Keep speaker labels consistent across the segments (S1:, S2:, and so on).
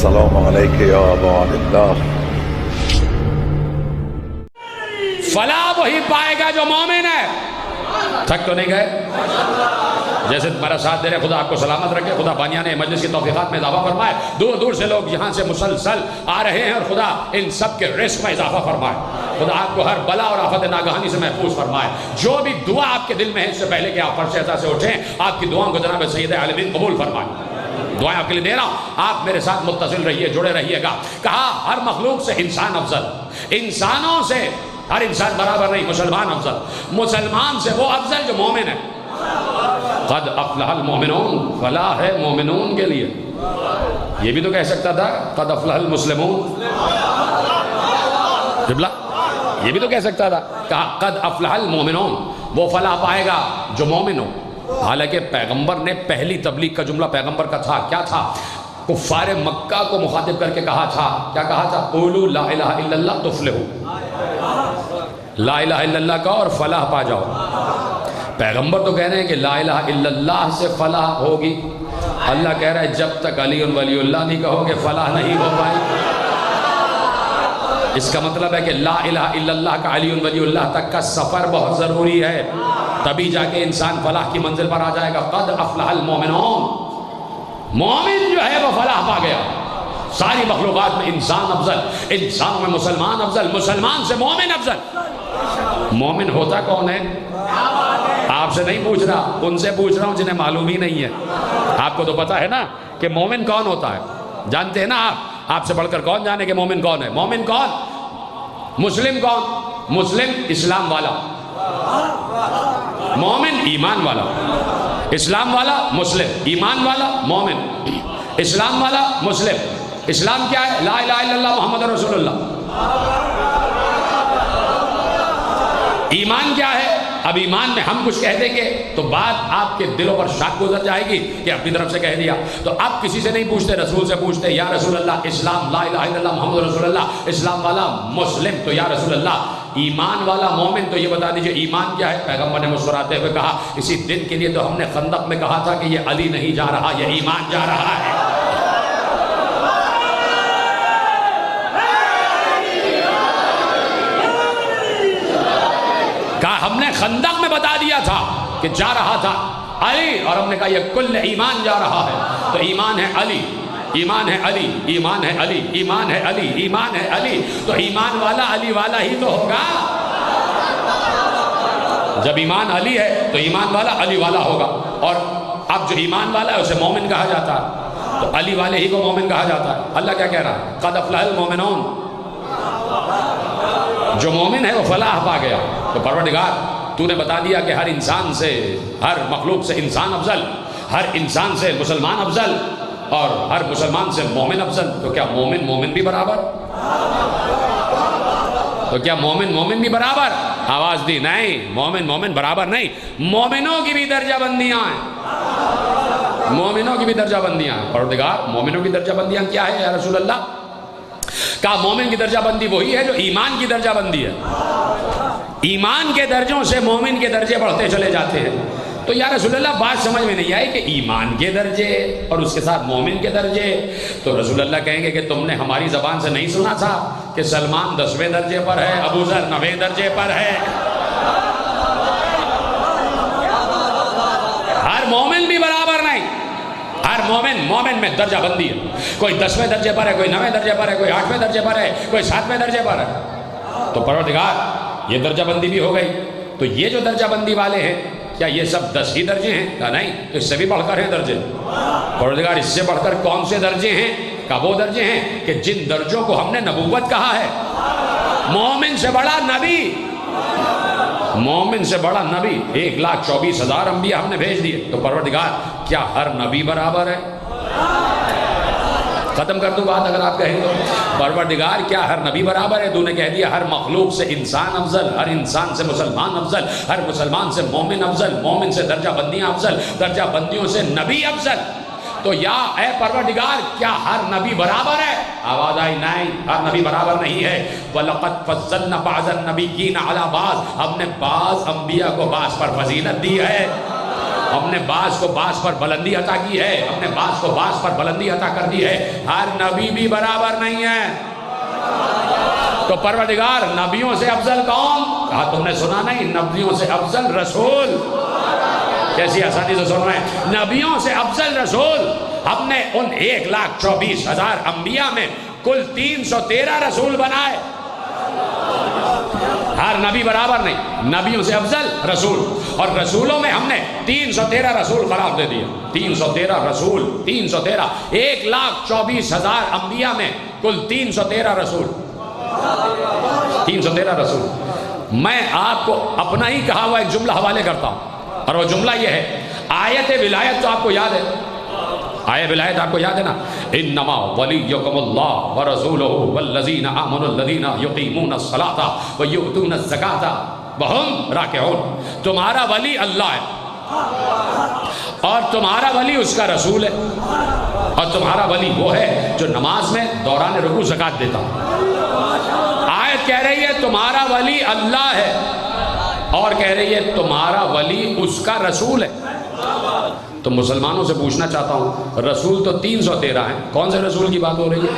S1: السلام علیک یا ابا عبداللہ۔
S2: فلاح وہی پائے گا جو مومن ہے۔ تھک تو نہیں گئے؟ جیسے تمہارا ساتھ دے رہے، خدا آپ کو سلامت رکھے، خدا بانیان مجلس کی توفیقات میں اضافہ فرمائے۔ دور دور سے لوگ یہاں سے مسلسل آ رہے ہیں، اور خدا ان سب کے رزق میں اضافہ فرمائے۔ خدا آپ کو ہر بلا اور آفت ناگہانی سے محفوظ فرمائے۔ جو بھی دعا آپ کے دل میں ہے، اس سے پہلے کہ آپ فرش عطا سے اٹھیں، آپ کی دعاؤں کو جناب سید عالمین قبول فرمائے۔ دعائیں آپ کے لیے دے رہا ہوں، آپ میرے ساتھ متصل رہیے، جڑے رہیے گا۔ کہا ہر مخلوق سے انسان افضل، انسانوں سے ہر انسان برابر نہیں، مسلمان افضل، مسلمان سے وہ افضل جو مومن ہے۔ قد افلح المومنون، فلاح ہے مومنون کے لیے۔ یہ بھی تو کہہ سکتا تھا قد افلح المسلمون، قبلہ یہ بھی تو کہہ سکتا تھا۔ کہا قد افلح المومنون، وہ فلاح پائے گا جو مومن ہو۔ حالانکہ پیغمبر نے پہلی تبلیغ کا جملہ پیغمبر کا تھا، کیا تھا؟ کفار مکہ کو مخاطب کر کے کہا تھا، کیا کہا تھا؟ قولوا لا الہ الا اللہ تفلحوا، لا الہ الا اللہ کہو اور فلاح پا جاؤ۔ پیغمبر تو کہہ رہے ہیں کہ لا الہ الا اللہ سے فلاح ہوگی، اللہ کہہ رہا ہے جب تک علی ولی اللہ نہیں کہو گے فلاح نہیں ہو پائے۔ اس کا مطلب ہے کہ لا الہ الا اللہ کا علی ولی اللہ تک کا سفر بہت ضروری ہے، تبھی جا کے انسان فلاح کی منزل پر آ جائے گا۔ قد افلح المومنون، مومن جو ہے وہ فلاح پا گیا۔ ساری مخلوقات میں انسان افضل، انسانوں میں مسلمان افضل، مسلمان سے مومن افضل۔ مومن ہوتا کون ہے؟ آپ سے نہیں پوچھ رہا، ان سے پوچھ رہا ہوں جنہیں معلوم ہی نہیں ہے۔ آپ کو تو پتا ہے نا کہ مومن کون ہوتا ہے، جانتے ہیں نا آپ سے بڑھ کر کون جانے کہ مومن کون ہے؟ مومن کون؟ مسلم کون؟ مسلم اسلام والا، مومن ایمان والا، اسلام والا مسلم، ایمان والا مومن، اسلام والا مسلم۔ اسلام کیا ہے؟ لا الہ الا اللہ محمد رسول اللہ۔ ایمان کیا ہے؟ اب ایمان میں ہم کچھ کہہ دیں گے تو بات آپ کے دلوں پر شک گزر جائے گی کہ اپنی طرف سے کہہ دیا، تو اب کسی سے نہیں پوچھتے، رسول سے پوچھتے، یا رسول اللہ اسلام لا الہ الا اللہ محمد رسول اللہ، اسلام والا مسلم تو یا رسول اللہ ایمان والا مومن تو یہ بتا دیجئے ایمان کیا ہے؟ پیغمبر نے مسکراتے ہوئے کہا اسی دن کے لیے تو ہم نے خندق میں کہا تھا کہ یہ علی نہیں جا رہا، یہ ایمان جا رہا ہے۔ کہا ہم نے خندق میں بتا دیا تھا کہ جا رہا تھا علی، اور ہم نے کہا یہ کل ایمان جا رہا ہے، تو ایمان ہے علی، ایمان ہے علی، ایمان ہے علی، ایمان ہے علی، ایمان ہے علی، تو ایمان والا علی والا ہی تو ہوگا۔ جب ایمان علی ہے تو ایمان والا علی والا ہوگا، اور اب جو ایمان والا ہے اسے مومن کہا جاتا ہے، تو علی والے ہی کو مومن کہا جاتا ہے۔ اللہ کیا کہہ رہا ہے؟ قد افلح المومنون، جو مومن ہے وہ فلاح پا گیا۔ تو پروردگار تو نے بتا دیا کہ ہر انسان سے، ہر مخلوق سے انسان افضل، ہر انسان سے مسلمان افضل، اور ہر مسلمان سے مومن افضل، تو کیا مومن مومن بھی برابر؟ تو کیا مومن مومن بھی برابر؟ آواز دی نہیں، مومن مومن برابر نہیں، مومنوں کی بھی درجہ بندیاں ہیں، مومنوں کی بھی درجہ بندیاں ہیں۔ پروردگار مومنوں کی درجہ بندیاں کیا ہے یا رسول اللہ؟ کہا مومن کی درجہ بندی وہی ہے جو ایمان کی درجہ بندی ہے، ایمان کے درجوں سے مومن کے درجے بڑھتے چلے جاتے ہیں۔ تو یا رسول اللہ بات سمجھ میں نہیں آئی کہ ایمان کے درجے اور اس کے ساتھ مومن کے درجے، تو رسول اللہ کہیں گے کہ تم نے ہماری زبان سے نہیں سنا تھا کہ سلمان 10ویں درجے پر ہے، ابو ذر 9ویں درجے پر ہے۔ ہر مومن بھی برابر نہیں، ہر مومن میں درجہ بندی ہے، کوئی 10ویں درجے پر ہے، کوئی 9ویں درجے پر ہے، کوئی 8ویں درجے پر ہے، کوئی 7ویں درجے پر ہے۔ تو پروردگار یہ درجہ بندی بھی ہو گئی، تو یہ جو درجہ بندی والے ہیں کیا یہ سب 10 ہی درجے ہیں؟ کہا نہیں، اس سے بھی بڑھ کر ہیں درجے۔ پروردگار اس سے بڑھ کر کون سے درجے ہیں؟ کہا وہ درجے ہیں کہ جن درجوں کو ہم نے نبوت کہا ہے، مومن سے بڑا نبی، مومن سے بڑا نبی، 1,24,000 انبیاء ہم نے بھیج دیے۔ تو پروردگار کیا ہر نبی برابر ہے؟ ختم کر دوں بات اگر آپ کہیں تو، پروردگار کیا ہر نبی برابر ہے؟ تو نے کہہ دیا ہر مخلوق سے انسان افضل، ہر انسان سے مسلمان افضل، ہر مسلمان سے مومن افضل، مومن سے درجہ بندیاں افضل، درجہ بندیوں سے نبی افضل۔ تو یا اے پروردگار کیا ہر نبی برابر ہے؟ آواز آئی نہیں، ہر نبی برابر نہیں ہے۔ وَلَقَدْ فَضَّلْنَا بَعْضَ النَّبِيِّينَ عَلَى بَعْضٍ، ہم نے بعض انبیاء کو بعض پر فضیلت دی ہے۔ اپنے بعض کو بعض پر بلندی عطا کی ہے، اپنے بعض کو بعض پر بلندی عطا کر دی ہے، ہر نبی بھی برابر نہیں ہے۔ تو پروردگار نبیوں سے افضل کون؟ کہا تم نے سنا نہیں، نبیوں سے افضل رسول۔ کیسی آسانی سے سن رہے ہیں، نبیوں سے افضل رسول۔ ہم نے ان 1,24,000 انبیاء میں کل 313 رسول بنائے۔ ہر نبی برابر نہیں، نبیوں سے افضل رسول، اور رسولوں میں ہم نے 313 رسول قرار دے دیے۔ 313 رسول، 313، 1,24,000 انبیاء میں کل 313 رسول، 313 رسول۔ میں آپ کو اپنا ہی کہا ہوا ایک جملہ حوالے کرتا ہوں، اور وہ جملہ یہ ہے، آیت ولایت تو آپ کو یاد ہے، آیت ولایت آپ کو یاد ہے نا، انما ولیکم اللہ ورسولہ والذین آمنوا الذین یقیمون الصلاۃ ویؤتون الزکاۃ وہم راکعون۔ تمہارا ولی اللہ ہے، اور تمہارا ولی اس کا رسول ہے، اور تمہارا ولی وہ ہے جو نماز میں دوران رکوع زکوٰۃ دیتا۔ آیت کہہ رہی ہے تمہارا ولی اللہ ہے، اور کہہ رہی ہے تمہارا ولی اس کا رسول ہے۔ تو مسلمانوں سے پوچھنا چاہتا ہوں، رسول تو 313 ہیں، کون سے رسول کی بات ہو رہی ہے؟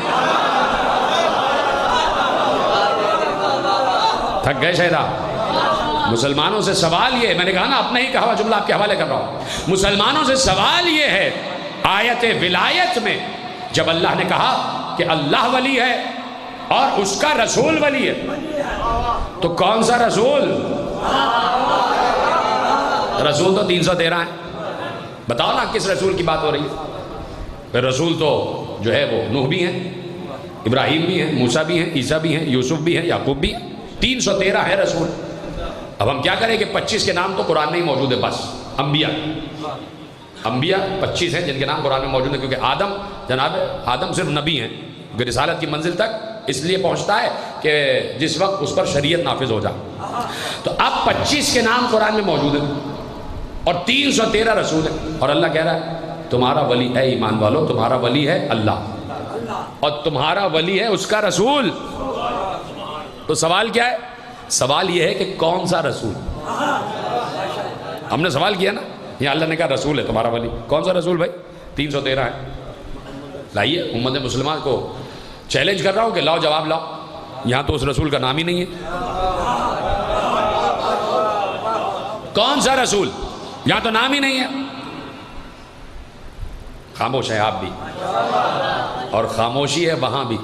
S2: تھک گئے شہدہ؟ مسلمانوں سے سوال یہ ہے، میں نے کہا نا اپنا ہی کہا ہوا جملہ آپ کے حوالے کر رہا ہوں، مسلمانوں سے سوال یہ ہے، آیت ولایت میں جب اللہ نے کہا کہ اللہ ولی ہے اور اس کا رسول ولی ہے، تو کون سا رسول؟ رسول تو 313 ہیں، بتاؤ نا کس رسول کی بات ہو رہی ہے؟ پھر رسول تو جو ہے وہ نوح بھی ہیں، ابراہیم بھی ہیں، موسیٰ بھی ہیں، عیسیٰ بھی ہیں، یوسف بھی ہیں، یعقوب بھی ہیں، 313 ہے رسول۔ اب ہم کیا کریں کہ 25 کے نام تو قرآن میں ہی موجود ہے، بس انبیاء 25 ہیں جن کے نام قرآن میں موجود ہیں، کیونکہ آدم، جناب آدم صرف نبی ہیں، کیونکہ رسالت کی منزل تک اس لیے پہنچتا ہے کہ جس وقت اس پر شریعت نافذ ہو جائے۔ تو اب 25 کے نام قرآن میں موجود ہیں اور 313 رسول ہیں، اور اللہ کہہ رہا ہے تمہارا ولی، اے ایمان والو تمہارا ولی ہے اللہ، اور تمہارا ولی ہے اس کا رسول۔ تو سوال کیا ہے؟ سوال یہ ہے کہ کون سا رسول؟ ہم نے سوال کیا نا، یہاں اللہ نے کہا رسول ہے تمہارا ولی، کون سا رسول بھائی؟ 313 ہے۔ لائیے امت مسلمان کو چیلنج کر رہا ہوں کہ لاؤ جواب لاؤ، یہاں تو اس رسول کا نام ہی نہیں ہے۔ کون سا رسول؟ یہاں تو نام ہی نہیں ہے۔ خاموش ہے آپ بھی، اور خاموشی ہے وہاں بھی،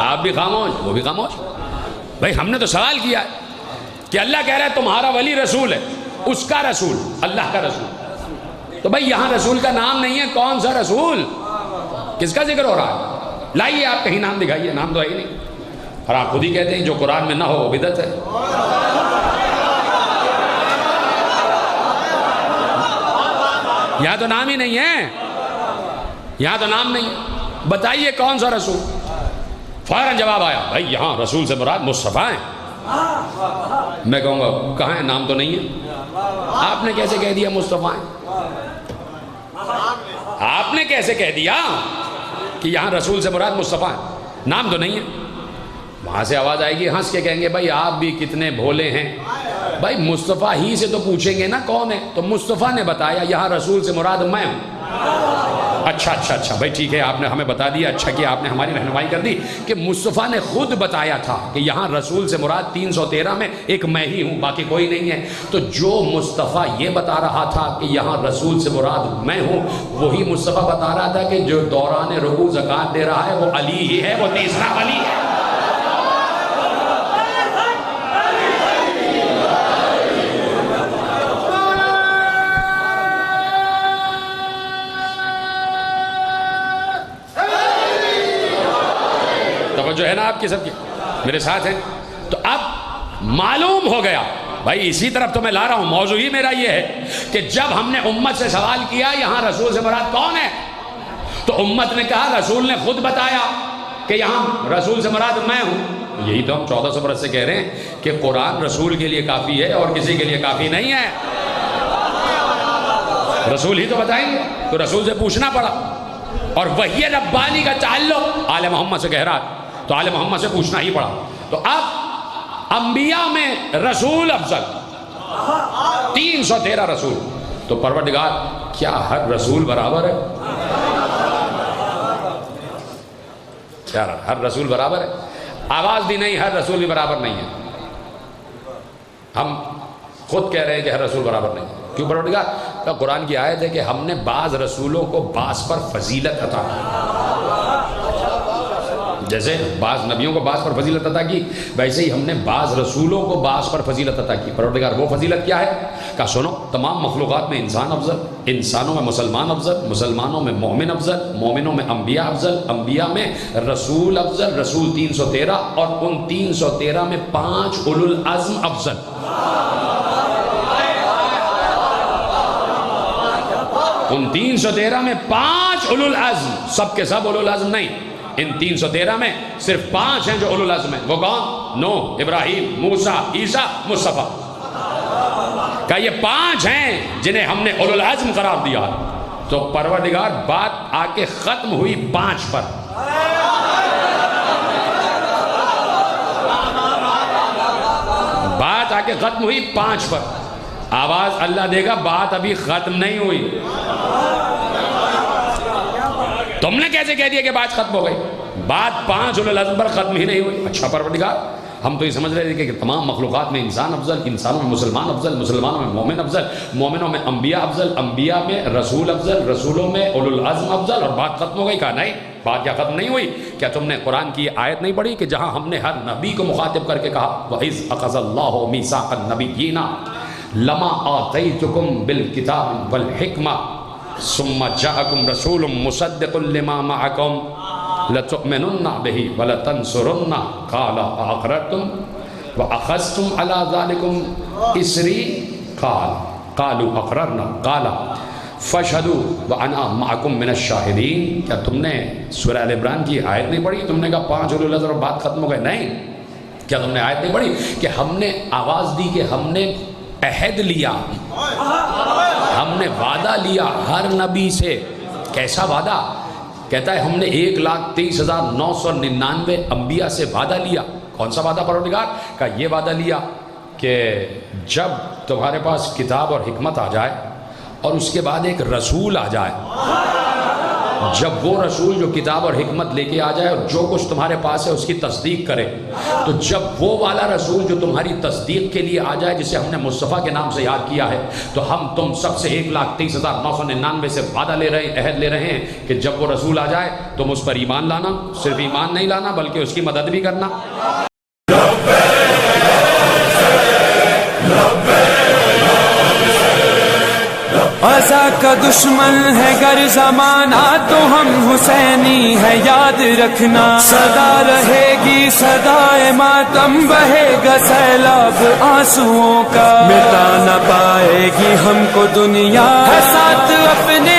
S2: آپ بھی خاموش، وہ بھی خاموش۔ بھائی ہم نے تو سوال کیا ہے کہ اللہ کہہ رہا ہے تمہارا ولی رسول ہے، اس کا رسول، اللہ کا رسول، تو بھائی یہاں رسول کا نام نہیں ہے، کون سا رسول؟ کس کا ذکر ہو رہا ہے؟ لائیے آپ کہیں نام دکھائیے، نام تو ہے ہی نہیں، اور آپ خود ہی کہتے ہیں جو قرآن میں نہ ہو وہ بدعت ہے۔ یہاں تو نام ہی نہیں ہے، یہاں تو نام نہیں ہے، بتائیے کون سا رسول؟ فوراً جواب آیا، بھائی یہاں رسول سے مراد مصطفیٰ ہیں۔ میں کہوں گا کہاں ہے؟ نام تو نہیں ہے۔ آپ نے کیسے کہہ دیا مصطفیٰ ہیں؟ آپ نے کیسے کہہ دیا کہ یہاں رسول سے مراد مصطفیٰ ہیں؟ نام تو نہیں ہے۔ وہاں سے آواز آئے گی، ہنس کے کہیں گے بھائی آپ بھی کتنے بھولے ہیں، بھائی مصطفیٰ ہی سے تو پوچھیں گے نا کون ہے، تو مصطفیٰ نے بتایا یہاں رسول سے مراد میں ہوں۔ اچھا بھائی ٹھیک ہے، آپ نے ہمیں بتا دیا، اچھا کیا آپ نے ہماری رہنمائی کر دی کہ مصطفیٰ نے خود بتایا تھا کہ یہاں رسول سے مراد 313 میں ایک میں ہی ہوں، باقی کوئی نہیں ہے۔ تو جو مصطفیٰ یہ بتا رہا تھا کہ یہاں رسول سے مراد میں ہوں، وہی مصطفیٰ بتا رہا تھا کہ جو دوران رکوع زکوٰۃ دے رہا ہے وہ علی ہی ہے، وہ تیسرا ولی ہے۔ جو ہے نا آپ کی سب کی میرے ساتھ ہیں، تو اب معلوم ہو گیا بھائی، اسی طرف تو میں لا رہا ہوں، موضوع ہی میرا یہ ہے کہ جب ہم نے امت سے سوال کیا یہاں رسول سے مراد کون ہے، تو امت نے کہا رسول نے خود بتایا کہ یہاں رسول سے مراد میں ہوں۔ یہی تو ہم 1400 برس سے کہہ رہے ہیں کہ قرآن رسول کے لیے کافی ہے اور کسی کے لیے کافی نہیں ہے، رسول ہی تو بتائیں گے، تو رسول سے پوچھنا پڑا، اور وحی ربانی کا تعلق آل محمد سے گہرا ہے، تو آل محمد سے پوچھنا ہی پڑا۔ تو اب انبیاء میں رسول افضل، 313 رسول. تو پروردگار کیا ہر رسول برابر ہے؟ کیا ہر رسول برابر ہے؟ آواز بھی نہیں، ہر رسول بھی برابر نہیں ہے. ہم خود کہہ رہے ہیں کہ ہر رسول برابر نہیں ہے. کیوں؟ پروردگار کا قرآن کی آیت ہے کہ ہم نے بعض رسولوں کو بعض پر فضیلت عطا کی. جیسے بعض نبیوں کو بعض پر فضیلت عطا کی، ویسے ہی ہم نے بعض رسولوں کو بعض پر فضیلت عطا کی. پروردگار وہ فضیلت کیا ہے؟ کہا سنو، تمام مخلوقات میں انسان افضل، انسانوں میں مسلمان افضل، مسلمانوں میں مومن افضل، مومنوں میں انبیاء افضل، انبیاء میں رسول افضل، رسول 313، اور ان 313 میں 5 اولو العزم افضل. ان 313 میں 5 اولو العزم، سب کے سب اولو العزم نہیں، ان 313 میں صرف 5 ہیں جو اولو العزم ہیں. وہ کون؟ نوح، ابراہیم، موسیٰ، عیسیٰ، مصطفیٰ. کہ یہ 5 ہیں جنہیں ہم نے اولو العزم قرار دیا. تو پروردگار بات آ کے ختم ہوئی 5 پر. بات آ کے ختم ہوئی 5 پر. آواز اللہ دے گا بات ابھی ختم نہیں ہوئی. تم نے کیسے کہہ دیا کہ بات ختم ہو گئی؟ بات 5 اولو العزم پر ختم ہی نہیں ہوئی. اچھا پروردگار، ہم تو یہ سمجھ رہے تھے کہ تمام مخلوقات میں انسان افضل، انسانوں میں مسلمان افضل، مسلمانوں میں مومن افضل، مومنوں میں انبیاء افضل، انبیاء میں رسول افضل، رسولوں میں اولو العزم افضل، اور بات ختم ہو گئی. کہا نہیں، بات کیا ختم نہیں ہوئی؟ کیا تم نے قرآن کی آیت نہیں پڑھی کہ جہاں ہم نے ہر نبی کو مخاطب کر کے کہا وَإِذْ أَخَذَ اللَّهُ مِيثَاقَ النَّبِيِّينَ لَمَا آتَيْتُكُمْ بِالْكِتَابِ وَالْحِكْمَةِ ثُمَّ جَاءَكُمْ رَسُولٌ مُصَدِّقٌ لِمَا مَعَكُمْ لَتُؤْمِنُنَّ بِهِ وَلَتَنْصُرُنَّهُ قَالَ أَأَقْرَرْتُمْ وَأَخَذْتُمْ عَلَى ذَلِكُمْ إِصْرِي قَالُوا أَقْرَرْنَا قَالَ فَاشْهَدُوا وَأَنَا مَعَكُمْ مِنَ الشَّاهِدِينَ. کیا تم نے سورہ آل عمران کی آیت نہیں پڑھی؟ تم نے کہا 5 اولو العزم اور بات ختم ہو گئی. نہیں. کیا تم نے آیت نہیں پڑھی کہ ہم نے آواز دی کہ ہم نے عہد لیا، ہم نے وعدہ لیا ہر نبی سے. کیسا وعدہ؟ کہتا ہے ہم نے 1,23,999 انبیاء سے وعدہ لیا. کون سا وعدہ پروردگار؟ کہا یہ وعدہ لیا کہ جب تمہارے پاس کتاب اور حکمت آ جائے اور اس کے بعد ایک رسول آ جائے، جب وہ رسول جو کتاب اور حکمت لے کے آ جائے اور جو کچھ تمہارے پاس ہے اس کی تصدیق کرے، تو جب وہ والا رسول جو تمہاری تصدیق کے لیے آ جائے، جسے ہم نے مصطفیٰ کے نام سے یاد کیا ہے، تو ہم تم سب سے 1,23,999 سے وعدہ لے رہے ہیں، عہد لے رہے ہیں کہ جب وہ رسول آ جائے تم اس پر ایمان لانا. صرف ایمان نہیں لانا بلکہ اس کی مدد بھی کرنا.
S3: عزا کا دشمن ہے گر زمانہ تو ہم حسینی ہے یاد رکھنا. صدا رہے گی صدائے ماتم، بہے گا سیلاب آنسوؤں کا. مٹا نہ پائے گی ہم کو دنیا، ہے ساتھ اپنے